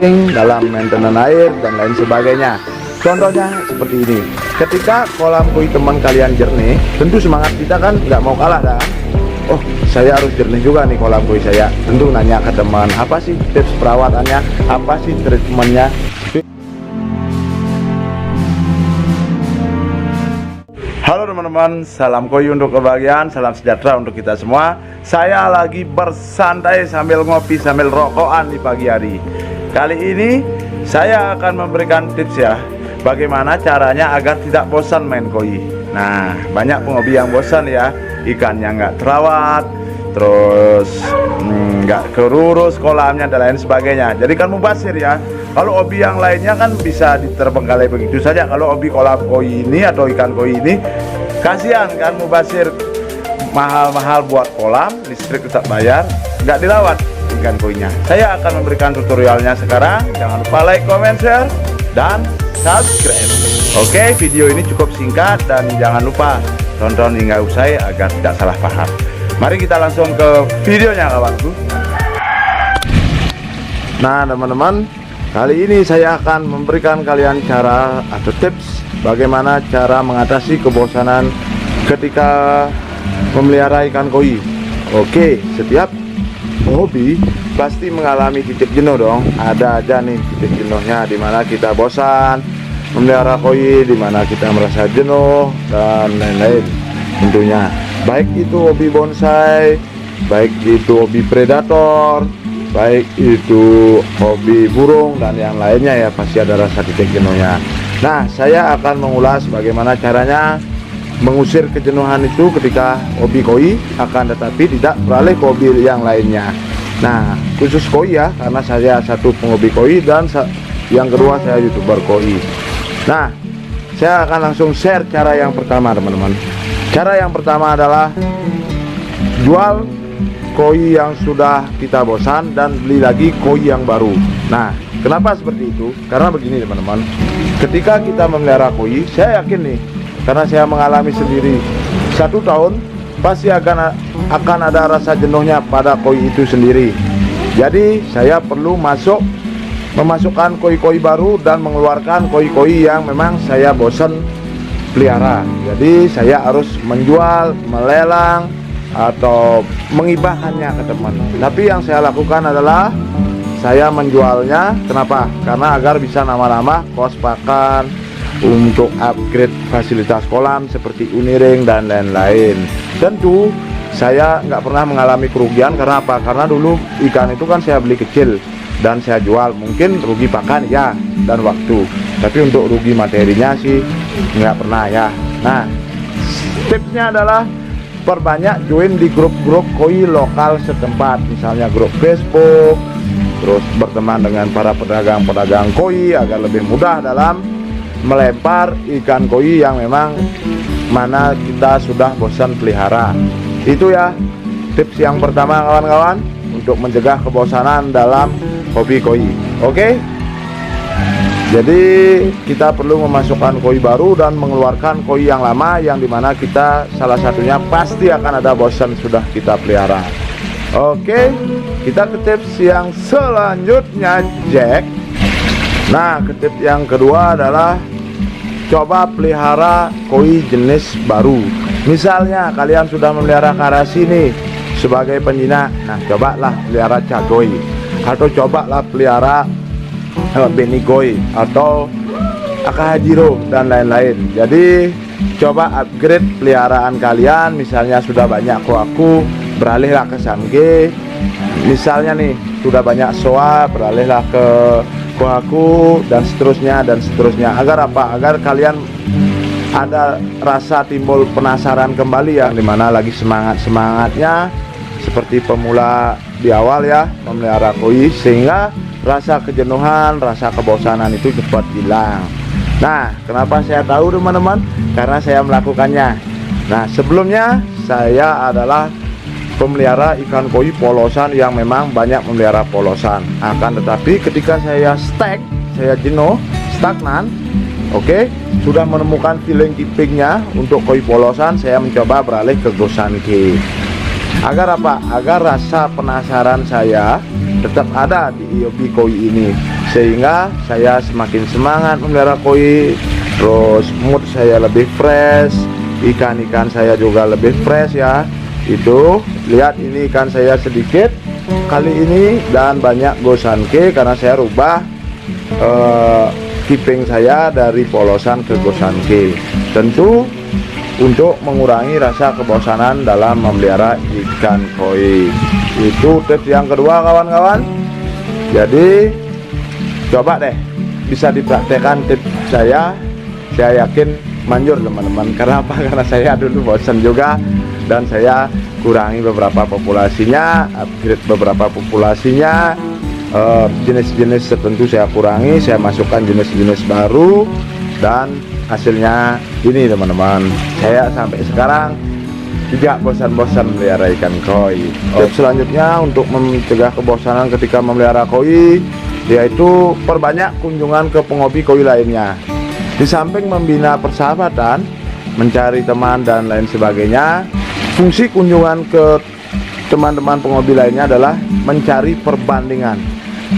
dalam maintenance air dan lain sebagainya. Contohnya seperti ini, ketika kolam koi teman kalian jernih, tentu semangat kita kan nggak mau kalah kan. Oh, saya harus jernih juga nih kolam koi saya. Tentu nanya ke teman, apa sih tips perawatannya, apa sih treatmentnya. Halo teman-teman, salam koi untuk kebahagiaan, salam sejahtera untuk kita semua. Saya lagi bersantai sambil ngopi, sambil rokokan di pagi hari. Kali ini saya akan memberikan tips ya, bagaimana caranya agar tidak bosan main koi. Nah, banyak penghobi yang bosan ya, ikannya nggak terawat, terus nggak kerurus kolamnya dan lain sebagainya. Jadi kan mubazir ya. Kalau hobi yang lainnya kan bisa diterbengkalai begitu saja. Kalau hobi kolam koi ini atau ikan koi ini, kasihan kan mubazir, mahal-mahal buat kolam, listrik tetap bayar, nggak dirawat ikan koinya. Saya akan memberikan tutorialnya sekarang. Jangan lupa like, comment, share, dan subscribe. Oke, video ini cukup singkat dan jangan lupa tonton hingga usai agar tidak salah paham. Mari kita langsung ke videonya kawanku. Nah teman-teman, kali ini saya akan memberikan kalian cara atau tips bagaimana cara mengatasi kebosanan ketika memelihara ikan koi. Oke, setiap hobi pasti mengalami titik jenuh dong. Ada aja nih titik jenuhnya, dimana kita bosan memelihara koi, dimana kita merasa jenuh dan lain-lain. Tentunya baik itu hobi bonsai, baik itu hobi predator, baik itu hobi burung dan yang lainnya ya, pasti ada rasa titik jenuhnya. Nah, saya akan mengulas bagaimana caranya mengusir kejenuhan itu ketika hobi koi, akan tetapi tidak beralih ke hobi yang lainnya. Nah, khusus koi ya, karena saya satu penghobi koi dan yang kedua saya YouTuber koi. Nah, saya akan langsung share cara yang pertama teman-teman. Cara yang pertama adalah jual koi yang sudah kita bosan dan beli lagi koi yang baru. Nah, kenapa seperti itu? Karena begini teman-teman, ketika kita memelihara koi, saya yakin nih, karena saya mengalami sendiri, 1 tahun pasti akan ada rasa jenuhnya pada koi itu sendiri. Jadi saya perlu memasukkan koi-koi baru dan mengeluarkan koi-koi yang memang saya bosan pelihara. Jadi saya harus menjual, melelang, atau mengibahkannya ke teman. Tapi yang saya lakukan adalah saya menjualnya. Kenapa? Karena agar bisa nama-nama kos pakan untuk upgrade fasilitas kolam seperti uniring dan lain-lain. Tentu saya nggak pernah mengalami kerugian. Karena apa? Karena dulu ikan itu kan saya beli kecil dan saya jual. Mungkin rugi pakan ya dan waktu, tapi untuk rugi materinya sih nggak pernah ya. Nah, tipsnya adalah perbanyak join di grup-grup koi lokal setempat, misalnya grup Facebook, terus berteman dengan para pedagang-pedagang koi agar lebih mudah dalam melempar ikan koi yang memang mana kita sudah bosan pelihara. Itu ya tips yang pertama kawan-kawan, untuk mencegah kebosanan dalam hobi koi. Oke, jadi kita perlu memasukkan koi baru dan mengeluarkan koi yang lama, yang dimana kita salah satunya pasti akan ada bosan sudah kita pelihara. Oke, kita ke tips yang selanjutnya, Jack. Nah, ke tips yang kedua adalah coba pelihara koi jenis baru. Misalnya kalian sudah memelihara karasi nih sebagai penjinak, nah cobalah pelihara cagoy, atau cobalah pelihara benigoi atau akahajiro dan lain-lain. Jadi coba upgrade peliharaan kalian. Misalnya sudah banyak koaku, beralihlah ke sange. Misalnya nih sudah banyak soa, beralihlah ke koaku, dan seterusnya dan seterusnya. Agar apa? Agar kalian ada rasa timbul penasaran kembali ya, dimana lagi semangatnya seperti pemula di awal ya memelihara koi, sehingga rasa kejenuhan, rasa kebosanan itu cepat hilang. Nah, kenapa saya tahu teman-teman? Karena saya melakukannya. Nah, sebelumnya saya adalah pemelihara ikan koi polosan yang memang banyak memelihara polosan. Akan tetapi ketika saya saya jenuh, stagnan, oke, sudah menemukan feeling keepingnya untuk koi polosan, saya mencoba beralih ke gosanke. Agar apa? Agar rasa penasaran saya tetap ada di hobi koi ini, sehingga saya semakin semangat memelihara koi, terus mood saya lebih fresh, ikan-ikan saya juga lebih fresh ya. Itu lihat, ini ikan saya sedikit kali ini dan banyak gosanke karena saya rubah keeping saya dari polosan ke gosanke, tentu untuk mengurangi rasa kebosanan dalam memelihara ikan koi. Itu tips yang kedua kawan-kawan. Jadi coba deh bisa dipraktekkan tips saya yakin manjur teman-teman. Karena apa? Karena saya dulu bosan juga dan saya kurangi beberapa populasinya, upgrade beberapa populasinya, jenis-jenis tertentu saya kurangi, saya masukkan jenis-jenis baru, dan hasilnya ini teman-teman, saya sampai sekarang tidak bosan-bosan melihara ikan koi. Tips selanjutnya untuk mencegah kebosanan ketika memelihara koi, yaitu perbanyak kunjungan ke penghobi koi lainnya. Di samping membina persahabatan, mencari teman dan lain sebagainya, fungsi kunjungan ke teman-teman penghobi lainnya adalah mencari perbandingan.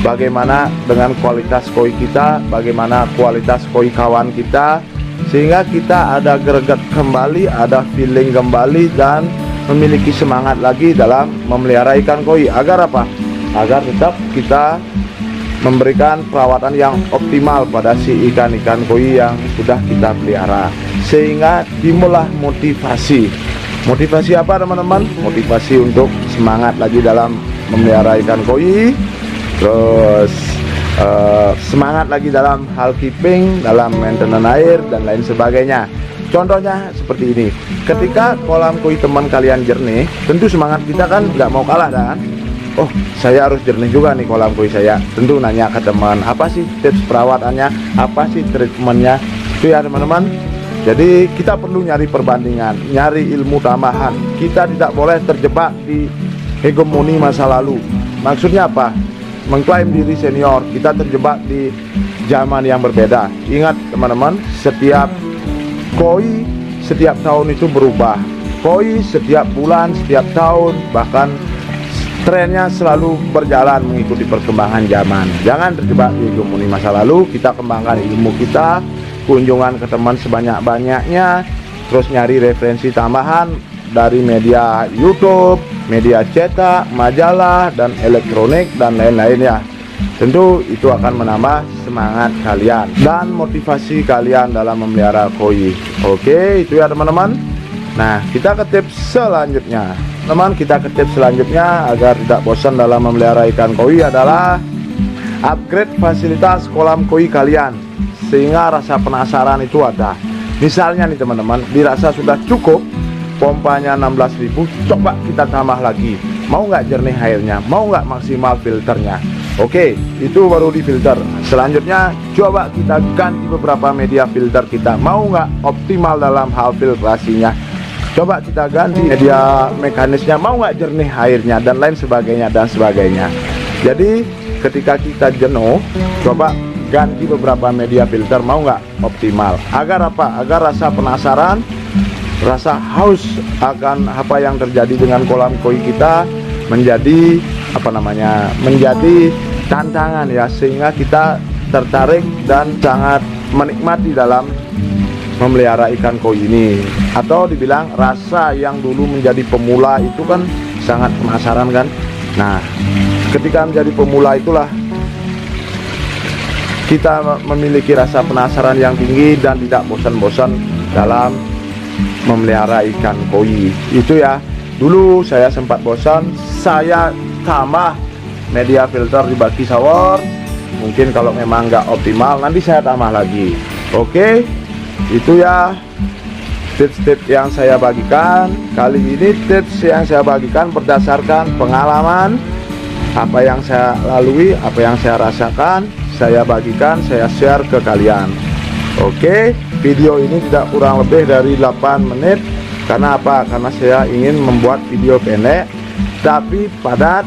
Bagaimana dengan kualitas koi kita, bagaimana kualitas koi kawan kita, sehingga kita ada greget kembali, ada feeling kembali, dan memiliki semangat lagi dalam memelihara ikan koi. Agar apa? Agar tetap kita memberikan perawatan yang optimal pada si ikan-ikan koi yang sudah kita pelihara, sehingga timbullah motivasi. Motivasi apa teman-teman? Motivasi untuk semangat lagi dalam memelihara ikan koi, terus semangat lagi dalam hal keeping, dalam maintenance air dan lain sebagainya. Contohnya seperti ini, ketika kolam koi teman kalian jernih, tentu semangat kita kan nggak mau kalah kan. Oh, saya harus jernih juga nih kolam koi saya. Tentu nanya ke teman, apa sih tips perawatannya, apa sih treatmentnya, itu ya teman-teman. Jadi kita perlu nyari perbandingan, nyari ilmu tambahan. Kita tidak boleh terjebak di hegemoni masa lalu. Maksudnya apa? Mengklaim diri senior, kita terjebak di zaman yang berbeda. Ingat teman-teman, setiap koi setiap tahun itu berubah. Koi setiap bulan, setiap tahun, bahkan trennya selalu berjalan mengikuti perkembangan zaman. Jangan terjebak di hegemoni masa lalu. Kita kembangkan ilmu kita, kunjungan ke teman sebanyak-banyaknya, terus nyari referensi tambahan dari media YouTube, media cetak, majalah, dan elektronik, dan lain-lain ya. Tentu itu akan menambah semangat kalian dan motivasi kalian dalam memelihara koi. Oke, itu ya teman-teman. Nah, kita ke tips selanjutnya. Teman, kita ke tips selanjutnya agar tidak bosan dalam memelihara ikan koi adalah upgrade fasilitas kolam koi kalian, sehingga rasa penasaran itu ada. Misalnya nih teman-teman, dirasa sudah cukup pompanya 16.000, coba kita tambah lagi. Mau nggak jernih airnya, mau nggak maksimal filternya. Oke, itu baru di filter. Selanjutnya coba kita ganti beberapa media filter kita. Mau nggak optimal dalam hal filtrasinya, coba kita ganti media mekanisnya. Mau nggak jernih airnya, dan lain sebagainya dan sebagainya. Jadi ketika kita jenuh, coba ganti beberapa media filter. Mau nggak optimal? Agar apa? Agar rasa penasaran, rasa haus akan apa yang terjadi dengan kolam koi kita menjadi menjadi tantangan ya, sehingga kita tertarik dan sangat menikmati dalam memelihara ikan koi ini. Atau dibilang rasa yang dulu menjadi pemula itu kan sangat penasaran kan. Nah, ketika menjadi pemula itulah kita memiliki rasa penasaran yang tinggi dan tidak bosan-bosan dalam memelihara ikan koi. Itu ya, dulu saya sempat bosan, saya tambah media filter di baki shower. Mungkin kalau memang nggak optimal, nanti saya tambah lagi. Oke, itu ya tips-tips yang saya bagikan. Kali ini tips yang saya bagikan berdasarkan pengalaman, apa yang saya lalui, apa yang saya rasakan, saya bagikan, saya share ke kalian. Oke, video ini tidak kurang lebih dari 8 menit. Karena apa? Karena saya ingin membuat video pendek tapi padat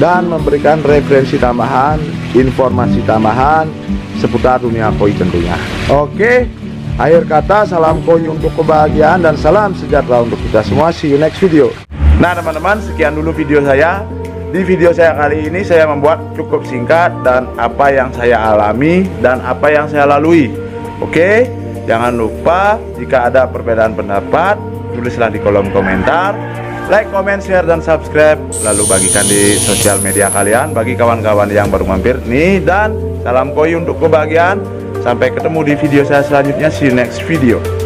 dan memberikan referensi tambahan, informasi tambahan seputar dunia koi tentunya. Oke, akhir kata, salam koi untuk kebahagiaan dan salam sejahtera untuk kita semua. See you next video. Nah teman-teman, sekian dulu video saya. di video saya kali ini saya membuat cukup singkat dan apa yang saya alami dan apa yang saya lalui. Oke, jangan lupa jika ada perbedaan pendapat tulislah di kolom komentar. Like, comment, share, dan subscribe. Lalu bagikan di sosial media kalian bagi kawan-kawan yang baru mampir nih. Dan salam koi untuk kebahagiaan. Sampai ketemu di video saya selanjutnya. See you next video.